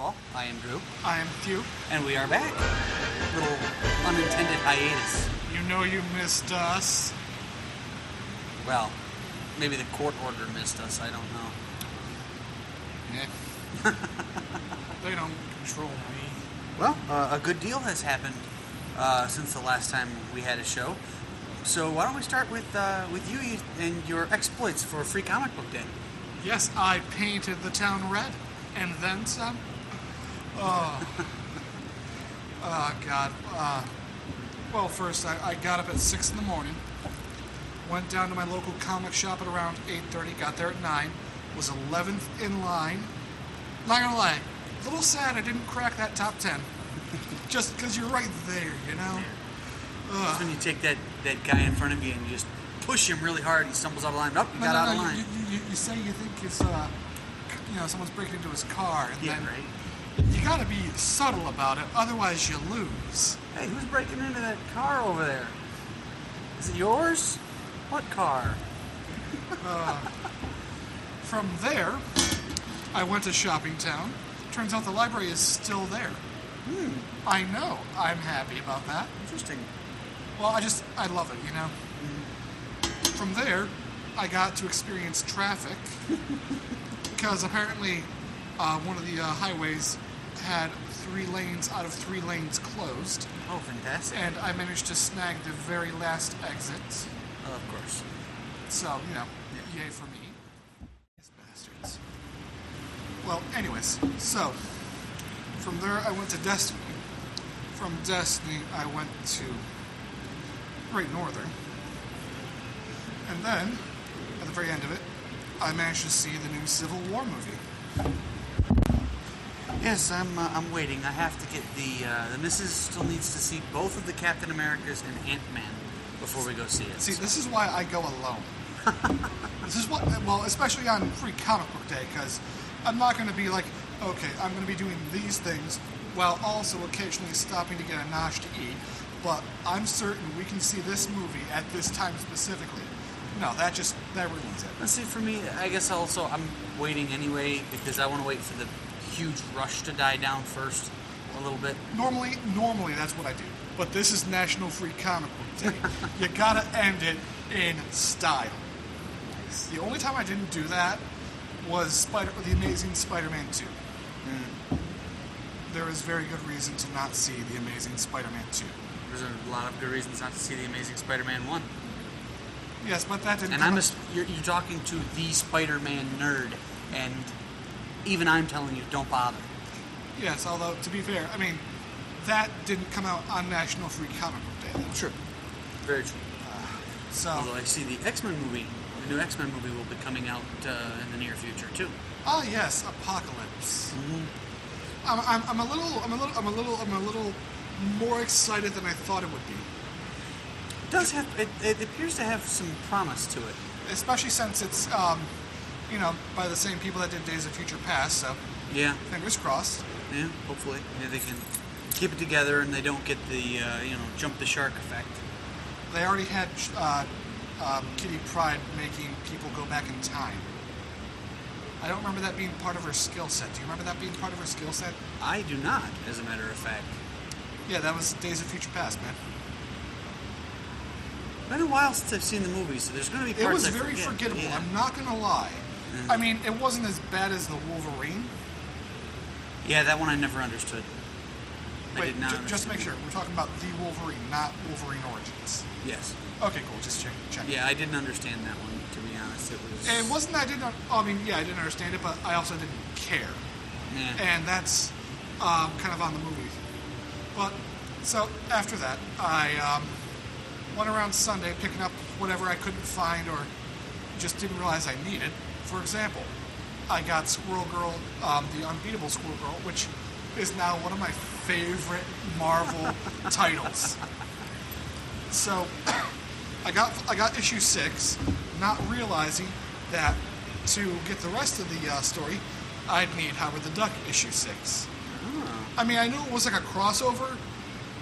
all. I am Drew. I am Hugh. And we are back. Little unintended hiatus. You know you missed us. Well, maybe the court order missed us. I don't know. Yeah. They don't control me. Well, a good deal has happened since the last time we had a show. So why don't we start with you and your exploits for Free Comic Book Day? Yes, I painted the town red, and then some. Oh, God. Well, first, I got up at 6 in the morning, went down to my local comic shop at around 8:30, got there at 9, was 11th in line. Not gonna lie, a little sad I didn't crack that top 10. Just because you're right there, you know? That's when you take that guy in front of you and you just push him really hard, he stumbles out of line. You got out of line. You say you think it's, someone's breaking into his car, and then right. You gotta be subtle about it, otherwise you lose. Hey, who's breaking into that car over there? Is it yours? What car? From there, I went to Shopping Town. Turns out the library is still there. I know. I'm happy about that. Interesting. Well, I love it, you know? From there, I got to experience traffic because apparently one of the highways had 3 lanes out of 3 lanes closed. Oh, fantastic. And I managed to snag the very last exit. Oh, of course. So, yay for me. Yes, bastards. Well, anyways, so from there I went to Destiny. From Destiny I went to Great Northern. And then, at the very end of it, I managed to see the new Civil War movie. Yes, I'm waiting. I have to get the missus still needs to see both of the Captain Americas and Ant-Man before we go see it. See, this is why I go alone. This is what, well, especially on Free Comic Book Day, because I'm not going to be like, okay, I'm going to be doing these things while also occasionally stopping to get a nosh to eat, but I'm certain we can see this movie at this time specifically. No, that ruins it. Let's see, for me, I guess also I'm waiting anyway because I want to wait for the huge rush to die down first a little bit. Normally that's what I do. But this is National Free Comic Book Day. You gotta end it in style. Nice. The only time I didn't do that was The Amazing Spider-Man 2. There is very good reason to not see The Amazing Spider-Man 2. There's a lot of good reasons not to see The Amazing Spider-Man 1. Yes, but that didn't. And you're talking to the Spider-Man nerd, and even I'm telling you, don't bother. Yes, although to be fair, I mean, that didn't come out on National Free Comic Book Day. Though. True, very true. Although I see the X-Men movie, the new X-Men movie will be coming out in the near future too. Oh yes, Apocalypse. Mm-hmm. I'm a little more excited than I thought it would be. It appears to have some promise to it. Especially since it's, by the same people that did Days of Future Past, so yeah, fingers crossed. Yeah, hopefully. Yeah, they can keep it together and they don't get the, jump the shark effect. They already had Kitty Pryde making people go back in time. I don't remember that being part of her skill set. Do you remember that being part of her skill set? I do not, as a matter of fact. Yeah, that was Days of Future Past, man. It's been a while since I've seen the movie, so there's going to be parts It was very forgettable, yeah. I'm not going to lie. Mm-hmm. I mean, it wasn't as bad as the Wolverine. Yeah, that one I never understood. I Wait, did not just to make sure, we're talking about the Wolverine, not Wolverine Origins. Yes. Okay, cool, just check. Yeah, I didn't understand that one, to be honest. It wasn't that I didn't, I didn't understand it, but I also didn't care. Yeah. And that's kind of on the movie. But, so, after that, I went around Sunday picking up whatever I couldn't find or just didn't realize I needed. For example, I got Squirrel Girl, the Unbeatable Squirrel Girl, which is now one of my favorite Marvel titles. So, I got issue 6, not realizing that to get the rest of the story, I'd need Howard the Duck issue 6. Oh. I mean, I knew it was like a crossover.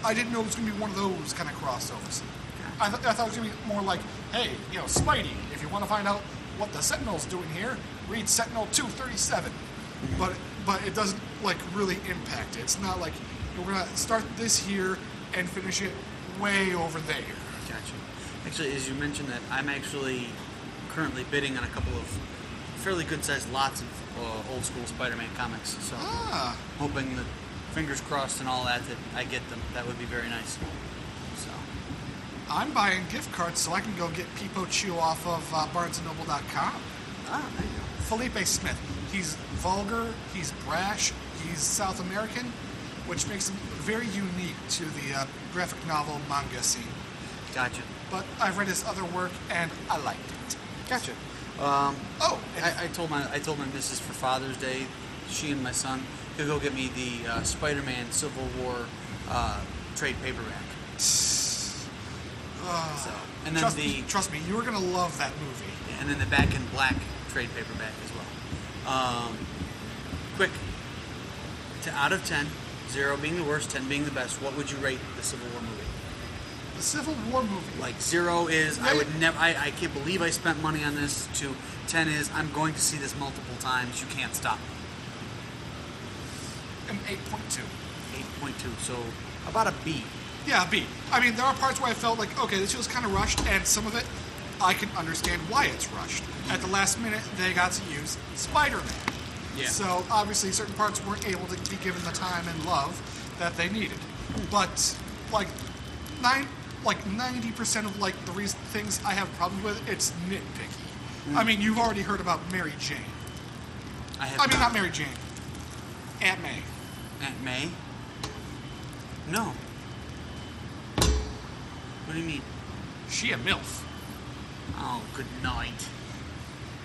I didn't know it was going to be one of those kind of crossovers. I thought it was going to be more like, hey, Spidey, if you want to find out what the Sentinel's doing here, read Sentinel 237. But but it doesn't like really impact it. It's not like we're gonna start this here and finish it way over there. Gotcha. Actually, as you mentioned that, I'm actually currently bidding on a couple of fairly good-sized lots of old school Spider-Man comics. So hoping that, fingers crossed and all that I get them. That would be very nice. So I'm buying gift cards so I can go get Peepo Chew off of BarnesandNoble.com. there you go. Felipe Smith. He's vulgar, he's brash, he's South American, which makes him very unique to the graphic novel manga scene. Gotcha. But I've read his other work and I liked it. Gotcha. I told my missus for Father's Day, she and my son could go get me the Spider-Man Civil War trade paperback. So, and then trust me, you were gonna love that movie. And then the Back in Black trade paperback as well. Quick, out of 10, 0 being the worst, 10 being the best, what would you rate the Civil War movie? The Civil War movie. Like 0 is I would never. I can't believe I spent money on this. To 10 is I'm going to see this multiple times. You can't stop me. An 8.2. 8.2. So about a B. Yeah, a B. I mean, there are parts where I felt like, okay, this was kind of rushed, and some of it I can understand why it's rushed. At the last minute, they got to use Spider-Man. Yeah. So obviously, certain parts weren't able to be given the time and love that they needed. But like 90% of like the things I have problems with, it's nitpicky. I mean, you've already heard about Mary Jane. Not Mary Jane. Aunt May. Aunt May? No. What do you mean? She a MILF. Oh, good night.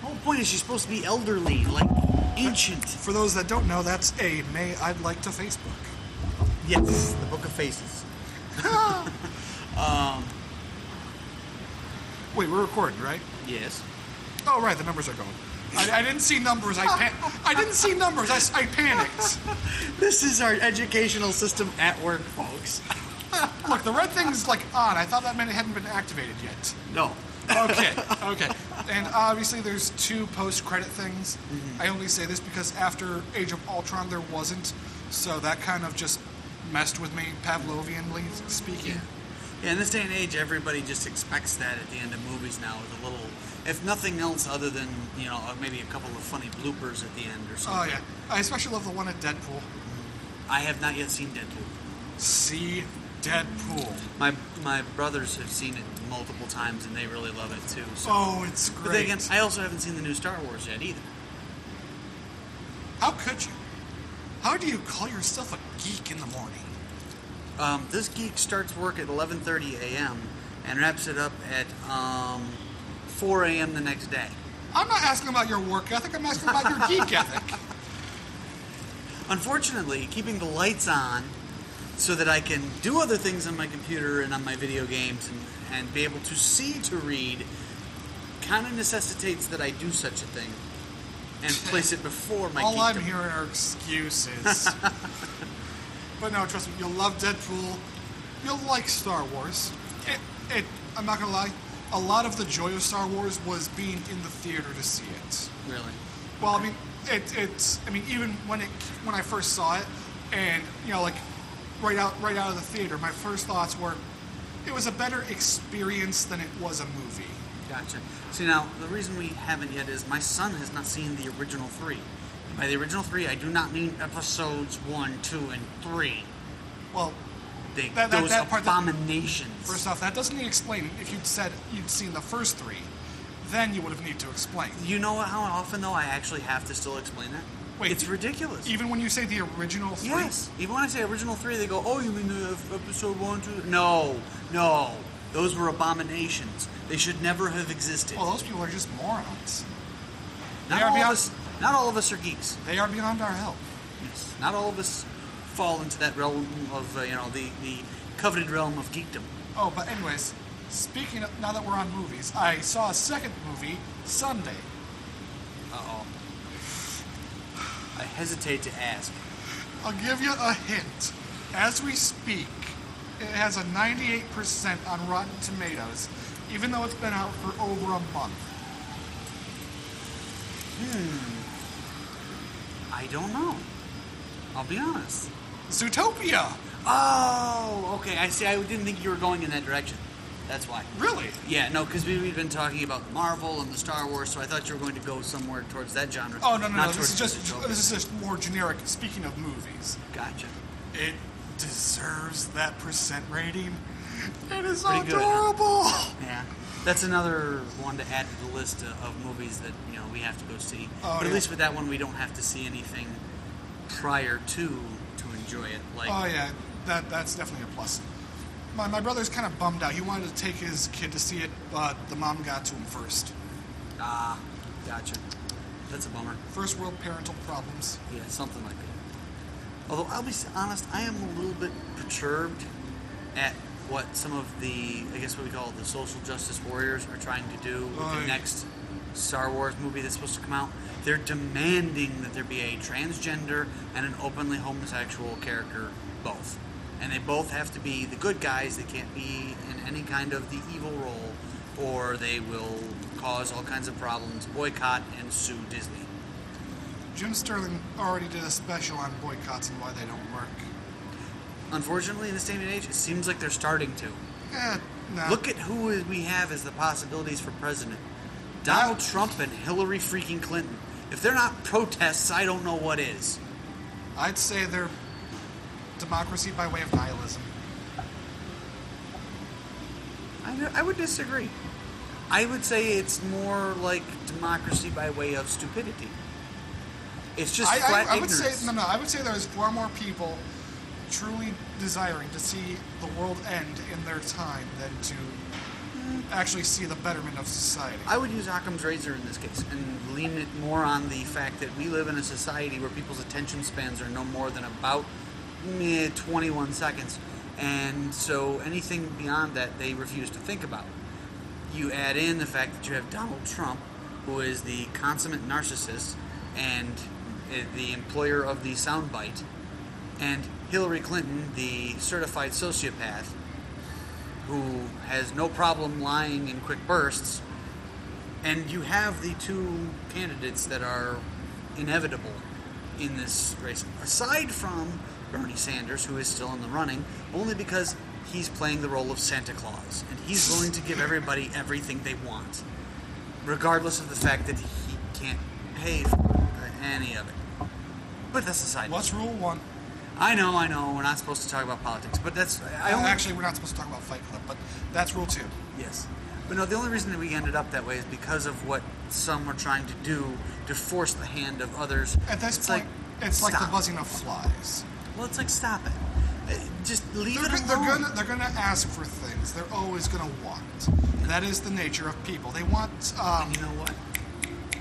The whole point is she's supposed to be elderly, like ancient. For those that don't know, that's a May I'd like to Facebook. Yes, the Book of Faces. Wait, we're recording, right? Yes. Oh, right, the numbers are going. I didn't see numbers. I didn't see numbers. I panicked. This is our educational system at work, folks. Look, the red thing's like on. I thought that meant it hadn't been activated yet. No. Okay. And obviously there's 2 post-credit things. Mm-hmm. I only say this because after Age of Ultron there wasn't, so that kind of just messed with me, Pavlovianly speaking. Yeah, in this day and age, everybody just expects that at the end of movies now with a little, if nothing else other than, maybe a couple of funny bloopers at the end or something. Oh, yeah. I especially love the one at Deadpool. I have not yet seen Deadpool. See Deadpool. My brothers have seen it multiple times and they really love it too. So. Oh, it's great. But then again, I also haven't seen the new Star Wars yet either. How could you? How do you call yourself a geek in the morning? This geek starts work at 11:30 a.m. and wraps it up at 4 a.m. the next day. I'm not asking about your work ethic. I'm asking about your geek ethic. Unfortunately, keeping the lights on so that I can do other things on my computer and on my video games and be able to see to read kind of necessitates that I do such a thing and place it before my All I'm geekdom. hearing are excuses. But no, trust me, you'll love Deadpool. You'll like Star Wars. I'm not gonna lie, a lot of the joy of Star Wars was being in the theater to see it. Really? Well, I mean, even when I first saw it, and like right out of the theater, my first thoughts were, it was a better experience than it was a movie. Gotcha. See, now, the reason we haven't yet is my son has not seen the original 3. By the original 3, I do not mean episodes 1, 2, and 3. Well, those abominations. First off, that doesn't need explaining. If you'd said you'd seen the first 3, then you would have needed to explain. You know how often, though, I actually have to still explain that? Wait, it's ridiculous. Even when you say the original 3? Yes. Even when I say original 3, they go, oh, you mean the episode 1, 2? No. Those were abominations. They should never have existed. Well, those people are just morons. Not all of us are geeks. They are beyond our help. Yes. Not all of us fall into that realm of, the coveted realm of geekdom. Oh, but anyways, speaking of, now that we're on movies, I saw a second movie Sunday. Uh-oh. I hesitate to ask. I'll give you a hint. As we speak, it has a 98% on Rotten Tomatoes, even though it's been out for over a month. I don't know. I'll be honest. Zootopia. Oh, okay. I see. I didn't think you were going in that direction. That's why. Really? Yeah, no, because we've been talking about Marvel and the Star Wars, so I thought you were going to go somewhere towards that genre. Oh, no. This is just more generic. Speaking of movies. Gotcha. It deserves that percent rating. It is Pretty good, adorable. huh? Yeah. That's another one to add to the list of movies that, we have to go see. But at least with that one, we don't have to see anything prior to enjoy it. Oh, yeah. That's definitely a plus. My brother's kind of bummed out. He wanted to take his kid to see it, but the mom got to him first. Ah, gotcha. That's a bummer. First world parental problems. Yeah, something like that. Although, I'll be honest, I am a little bit perturbed at what some of the, I guess what we call the social justice warriors are trying to do with the next Star Wars movie that's supposed to come out. They're demanding that there be a transgender and an openly homosexual character, both. And they both have to be the good guys. They can't be in any kind of the evil role, or they will cause all kinds of problems, boycott, and sue Disney. Jim Sterling already did a special on boycotts and why they don't work. Unfortunately, in this day and age, it seems like they're starting to. Nah. Look at who we have as the possibilities for president. Donald Trump and Hillary freaking Clinton. If they're not protests, I don't know what is. I'd say they're democracy by way of nihilism. I would disagree. I would say it's more like democracy by way of stupidity. It's just flat ignorance. I would say there's far more people truly desiring to see the world end in their time than to actually see the betterment of society. I would use Occam's razor in this case and lean it more on the fact that we live in a society where people's attention spans are no more than about 21 seconds. And so anything beyond that, they refuse to think about. You add in the fact that you have Donald Trump, who is the consummate narcissist and the employer of the soundbite, and Hillary Clinton, the certified sociopath, who has no problem lying in quick bursts, and you have the two candidates that are inevitable in this race. Aside from Bernie Sanders, who is still in the running, only because he's playing the role of Santa Claus, and he's willing to give everybody everything they want, regardless of the fact that he can't pay for any of it. But that's a side. What's rule one? I know. We're not supposed to talk about politics, but that's... Actually, we're not supposed to talk about Fight Club, but that's rule 2. Yes. But no, the only reason that we ended up that way is because of what some were trying to do to force the hand of others. At this point, it's like the buzzing of flies. Well, it's like, stop it. Just leave it alone. They're gonna ask for things. They're always gonna want. That is the nature of people. They want... and you know what?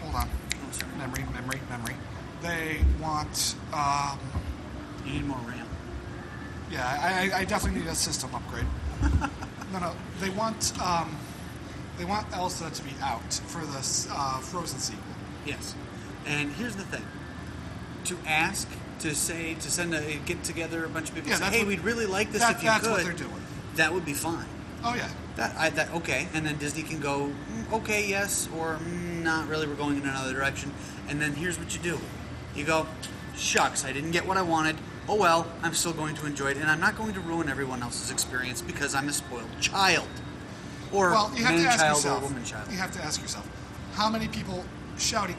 Hold on. Oh, sorry. Memory. They want... You need more RAM. Yeah, I definitely need a system upgrade. No. They want Elsa to be out for this Frozen sequel. Yes. And here's the thing. To send a get together a bunch of people and say, hey, we'd really like this if you could. That's what they're doing. That would be fine. Oh, yeah. Okay. And then Disney can go, okay, yes, or not really, we're going in another direction. And then here's what you do. You go, shucks, I didn't get what I wanted. Oh well, I'm still going to enjoy it, and I'm not going to ruin everyone else's experience because I'm a spoiled child. Or man-child or woman-child. You have to ask yourself, how many people shouting,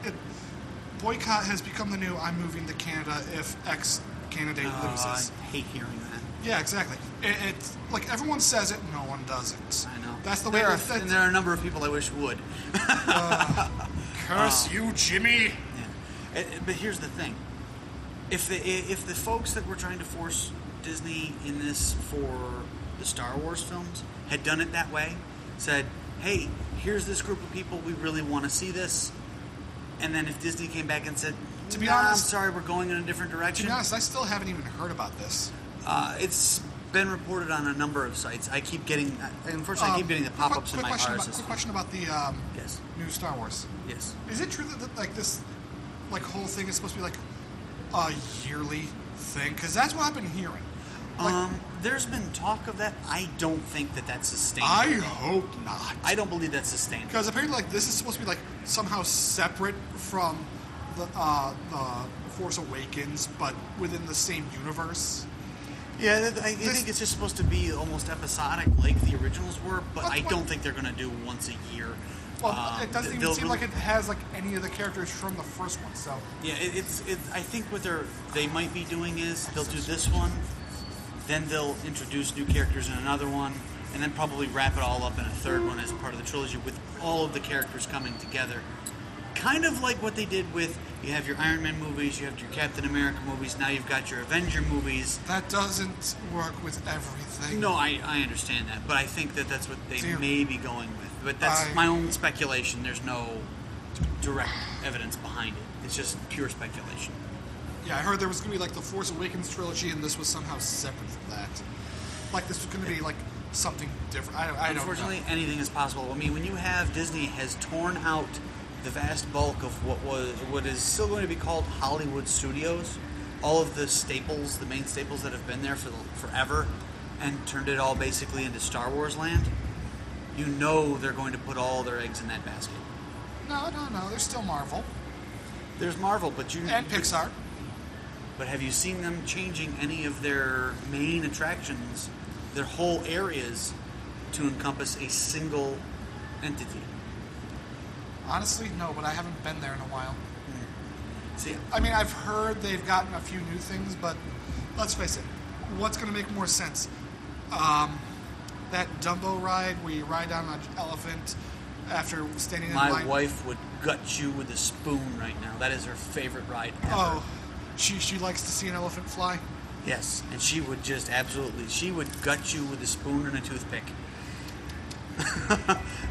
boycott has become the new, I'm moving to Canada if X candidate loses. I hate hearing that. Yeah, exactly. It's like everyone says it, no one does it. I know. That's the way and there are a number of people I wish would. Curse you, Jimmy! Yeah. But here's the thing. If the folks that were trying to force Disney in this for the Star Wars films had done it that way, said, hey, here's this group of people, we really want to see this, and then if Disney came back and said, to be honest, I'm sorry, we're going in a different direction. To be honest, I still haven't even heard about this. It's been reported on a number of sites. I keep getting, unfortunately, the pop-ups in my RSS feed. Quick question about the new Star Wars. Yes. Is it true that like this whole thing is supposed to be like a yearly thing? Because that's what I've been hearing. There's been talk of that. I don't think that that's sustainable. I hope not. I don't believe that's sustainable. Because apparently, this is supposed to be somehow separate from the Force Awakens, but within the same universe. Yeah, I think it's just supposed to be almost episodic, like the originals were. But I don't think they're going to do once a year. Well, it doesn't even seem like it has like any of the characters from the first one. So yeah, I think what they might be doing is they'll do this one, then they'll introduce new characters in another one, and then probably wrap it all up in a third one as part of the trilogy with all of the characters coming together. Kind of like what they did with, you have your Iron Man movies, you have your Captain America movies, now you've got your Avenger movies. That doesn't work with everything. No, I understand that, but I think that's what they may be going with. But that's my own speculation. There's no direct evidence behind it. It's just pure speculation. Yeah, I heard there was going to be like the Force Awakens trilogy, and this was somehow separate from that. Like this was going to be like something different. I don't know. Unfortunately, anything is possible. I mean, when you have Disney has torn out the vast bulk of what is still going to be called Hollywood Studios, all of the staples, the main staples that have been there for forever, and turned it all basically into Star Wars land, you know they're going to put all their eggs in that basket. No. There's still Marvel. There's Marvel, and Pixar. But have you seen them changing any of their main attractions, their whole areas, to encompass a single entity? Honestly, no, but I haven't been there in a while. See, I mean, I've heard they've gotten a few new things, but let's face it, what's going to make more sense? That Dumbo ride where you ride down an elephant after standing in line. My wife would gut you with a spoon right now. That is her favorite ride ever. Oh, she likes to see an elephant fly? Yes, and she would just she would gut you with a spoon and a toothpick.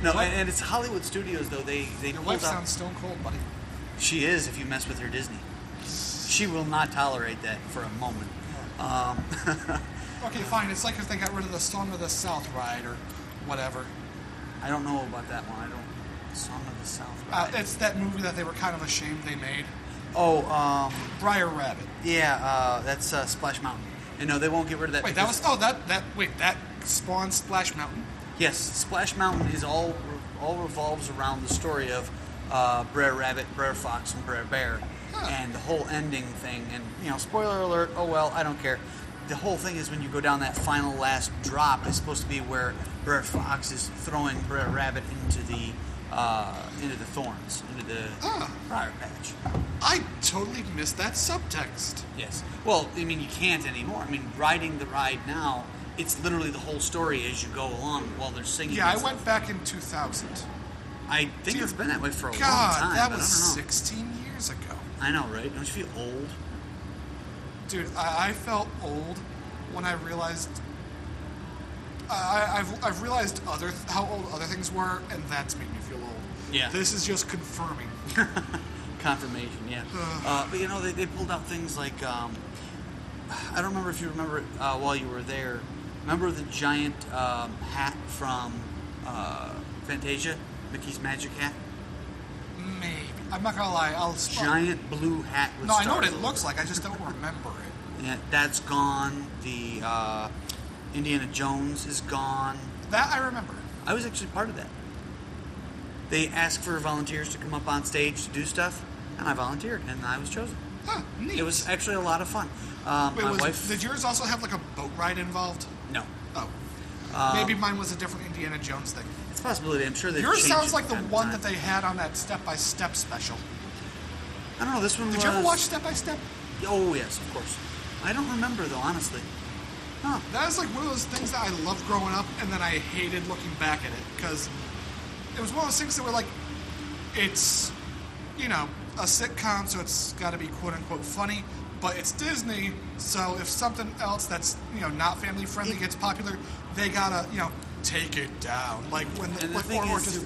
No, and it's Hollywood Studios, though. Your wife sounds stone cold, buddy. She is, if you mess with her Disney. She will not tolerate that for a moment. Okay, fine. It's like if they got rid of the Song of the South ride or whatever. I don't know about that one. Song of the South ride. It's that movie that they were kind of ashamed they made. Oh, Briar Rabbit. Yeah, that's Splash Mountain. And no, they won't get rid of that. Wait, that spawned Splash Mountain? Yes, Splash Mountain is all revolves around the story of Brer Rabbit, Brer Fox, and Brer Bear, and the whole ending thing. And spoiler alert. Oh well, I don't care. The whole thing is when you go down that final last drop, it's supposed to be where Brer Fox is throwing Brer Rabbit into the thorns, into the briar patch. I totally missed that subtext. Yes. Well, I mean, you can't anymore. I mean, riding the ride now, it's literally the whole story as you go along while they're singing. Yeah, I went back in 2000. I think it's been that way for a long God, time. that was 16 years ago. I know, right? Don't you feel old? Dude, I felt old when I realized I've realized how old other things were, and that's made me feel old. Yeah. This is just confirming. Confirmation, yeah. But they pulled out things like I don't remember if you remember it while you were there. Remember the giant hat from Fantasia, Mickey's Magic Hat? Maybe. I'm not gonna lie. Giant blue hat with No, stars. I know what it looks like. I just don't remember it. Yeah, that's gone. The Indiana Jones is gone. That I remember. I was actually part of that. They asked for volunteers to come up on stage to do stuff, and I volunteered, and I was chosen. Huh, neat. It was actually a lot of fun. My wife. Did yours also have like a boat ride involved? No. Oh. Maybe mine was a different Indiana Jones thing. It's a possibility. I'm sure they. Yours sounds like the one that they had on that Step by Step special. I don't know. This one. Did you ever watch Step by Step? Oh yes, of course. I don't remember though, honestly. Huh. That is like one of those things that I loved growing up, and then I hated looking back at it because it was one of those things that were like, it's, a sitcom, so it's got to be quote unquote funny, but it's Disney, so if something else that's not family friendly gets popular, they gotta take it down. Like when or just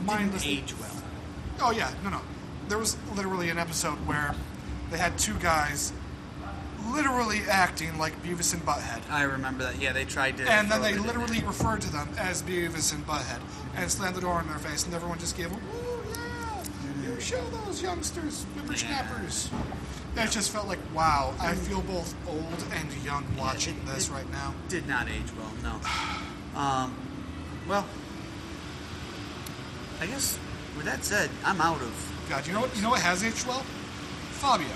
mindless age well. Oh yeah, no. There was literally an episode where they had two guys literally acting like Beavis and Butthead. I remember that. Yeah, they tried to. And then they literally referred to them as Beavis and Butthead and slammed the door in their face, and everyone just gave them, "Ooh, yeah, you show those youngsters, whippersnappers." It just felt like, wow, I feel both old and young watching this right now. Did not age well, no. Well, I guess with that said, I'm out of. God, you know what has aged well? Fabio.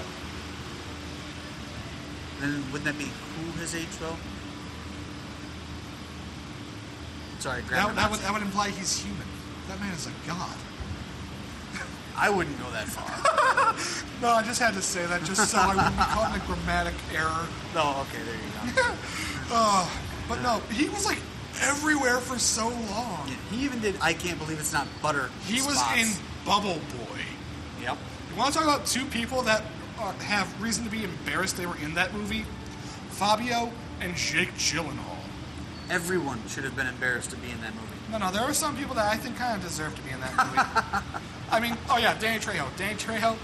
Then wouldn't that be who his age though? Sorry, that would imply he's human. That man is a god. I wouldn't go that far. No, I just had to say that just so I wouldn't be caught in a grammatic error. No, okay, there you go. But no, he was like everywhere for so long. Yeah, he even did I Can't Believe It's Not Butter. He was spots. in Bubble Boy. Yep. You want to talk about two people that have reason to be embarrassed they were in that movie? Fabio and Jake Gyllenhaal. Everyone should have been embarrassed to be in that movie. No, there are some people that I think kind of deserve to be in that movie. I mean, oh yeah, Danny Trejo. Danny Trejo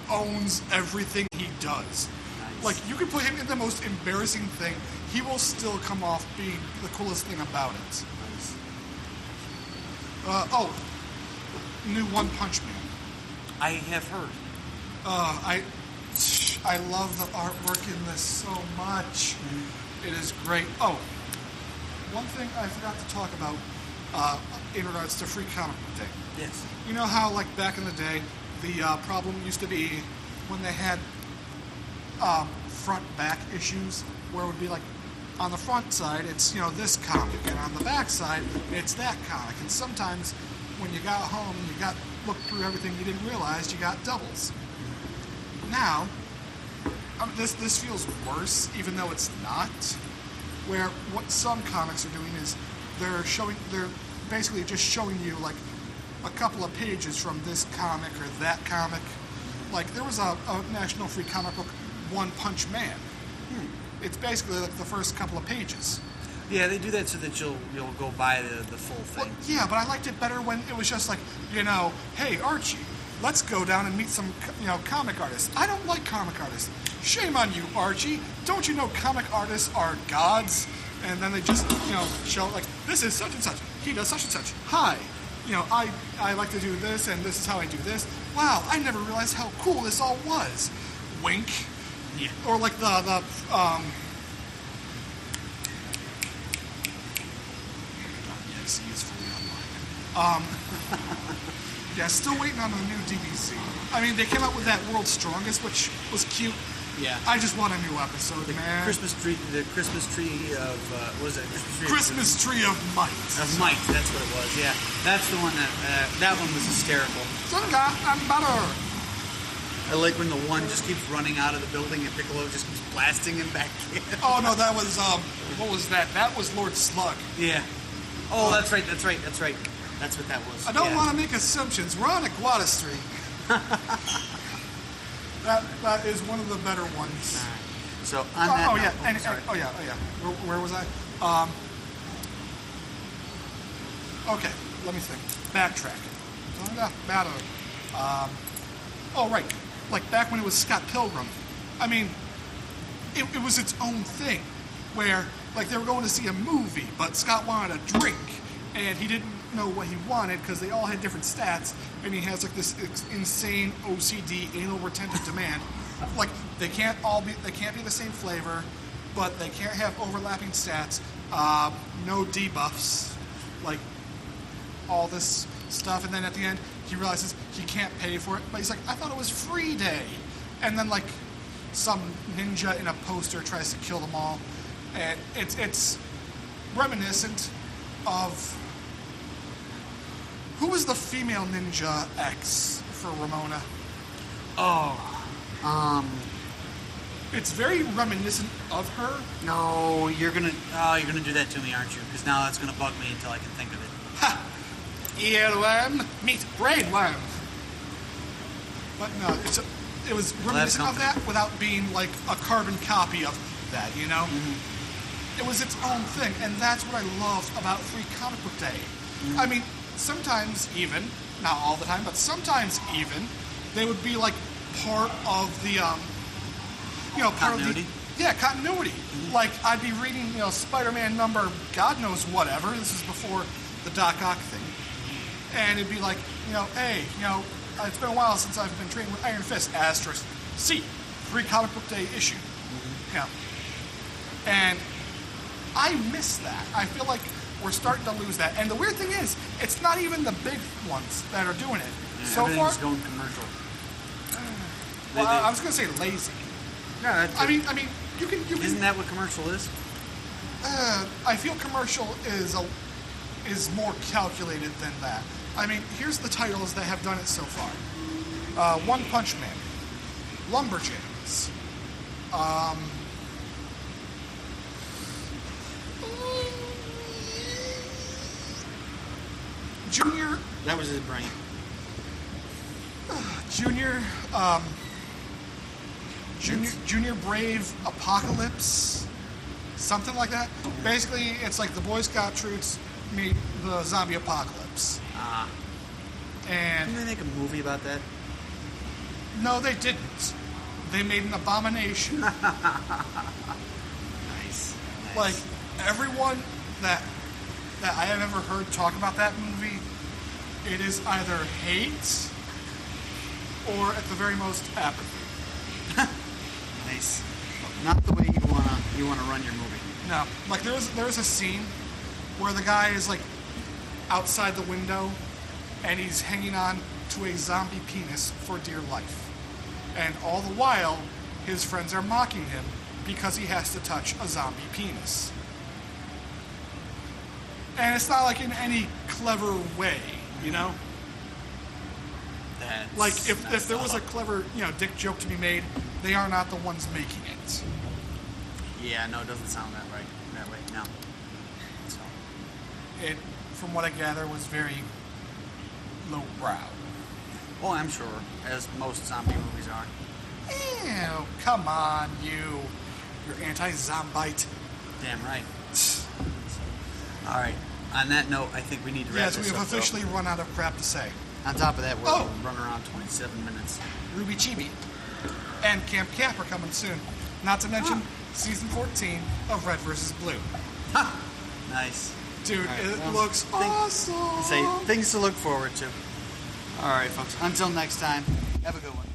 owns everything he does. Nice. Like, you could put him in the most embarrassing thing, he will still come off being the coolest thing about it. Nice. New One Punch Man. I have heard. I love the artwork in this so much. Mm-hmm. It is great. Oh, one thing I forgot to talk about in regards to Free Comic Book Day. Yes. You know how, like, back in the day, the problem used to be when they had front-back issues, where it would be like, on the front side, it's, this comic, and on the back side, it's that comic. And sometimes, when you got home and you looked through everything, you didn't realize you got doubles. Now, this feels worse, even though it's not. Where what some comics are doing is they're basically just showing you like a couple of pages from this comic or that comic. Like there was a National Free Comic Book, One Punch Man. It's basically like the first couple of pages. Yeah, they do that so that you'll go buy the full thing. Well, yeah, but I liked it better when it was just like, hey Archie, let's go down and meet some comic artists. I don't like comic artists. Shame on you, Archie. Don't you know comic artists are gods? And then they just, show like, this is such and such. He does such and such. Hi. I like to do this, and this is how I do this. Wow, I never realized how cool this all was. Wink. Yeah. Or like yes, he is fully online. Yeah, still waiting on the new DVC. I mean, they came out with that World's Strongest, which was cute. Yeah. I just want a new episode, man. The Christmas tree of what was it? Christmas tree of might. Of might, that's what it was. Yeah, that's the one that one was hysterical. Sunga and butter. I like when the one just keeps running out of the building and Piccolo just keeps blasting him back in. Oh no, that was what was that? That was Lord Slug. Yeah. Oh, that's right. That's what that was. I don't want to make assumptions. We're on Iguana Street. That is one of the better ones. Right. So on that. Where was I? Okay, let me think. Backtrack. Right. Like back when it was Scott Pilgrim. I mean, it was its own thing, where like they were going to see a movie, but Scott wanted a drink, and he didn't know what he wanted because they all had different stats, and he has like this insane OCD, anal retentive demand. Like they can't be the same flavor, but they can't have overlapping stats. No debuffs, like all this stuff, and then at the end he realizes he can't pay for it, but he's like, I thought it was free day, and then like some ninja in a poster tries to kill them all, and it's reminiscent of. Who was the female ninja ex for Ramona? It's very reminiscent of her. No, you're gonna do that to me, aren't you? Because now that's gonna bug me until I can think of it. Ha! Earworm meets brainworm. But no, it was reminiscent of that without being like a carbon copy of that, Mm-hmm. It was its own thing, and that's what I loved about Free Comic Book Day. Mm-hmm. I mean, sometimes even, not all the time, but sometimes even, they would be like part of the, continuity. Continuity. Mm-hmm. Like I'd be reading, Spider-Man number God knows whatever. This is before the Doc Ock thing, and it'd be like, hey, it's been a while since I've been training with Iron Fist. Asterisk C, Free Comic Book Day issue. Mm-hmm. And I miss that. I feel like we're starting to lose that. And the weird thing is, it's not even the big ones that are doing it. Yeah, so far, everything's going commercial. Well, I was going to say lazy. Yeah, I mean, you can. Isn't that what commercial is? I feel commercial is more calculated than that. I mean, here's the titles that have done it so far: One Punch Man, Lumberjanes, Junior. That was his brain. Junior Brave Apocalypse, something like that. Basically, it's like the Boy Scout troops meet the zombie apocalypse. And Didn't they make a movie about that? no, they didn't. They made an abomination. Nice. Like everyone that I have ever heard talk about that movie, it is either hate or at the very most apathy. Nice. Not the way you wanna run your movie. No, like there's a scene where the guy is like outside the window and he's hanging on to a zombie penis for dear life, and all the while his friends are mocking him because he has to touch a zombie penis. And it's not like in any clever way, you know? Like if there was a clever, dick joke to be made, they are not the ones making it. Yeah, no, it doesn't sound that right. That way, no. So. It, from what I gather, was very lowbrow. Oh, I'm sure, as most zombie movies are. Ew, come on, you're anti-zombite. Damn right. All right. On that note, I think we need to wrap Yes, this we have up, officially run out of crap to say. On top of that, we're running around 27 minutes. Ruby Chibi and Camp Cap are coming soon. Not to mention season 14 of Red vs. Blue. Ha! Nice. Dude, Right, it looks awesome. Say things to look forward to. All right, folks. Until next time, have a good one.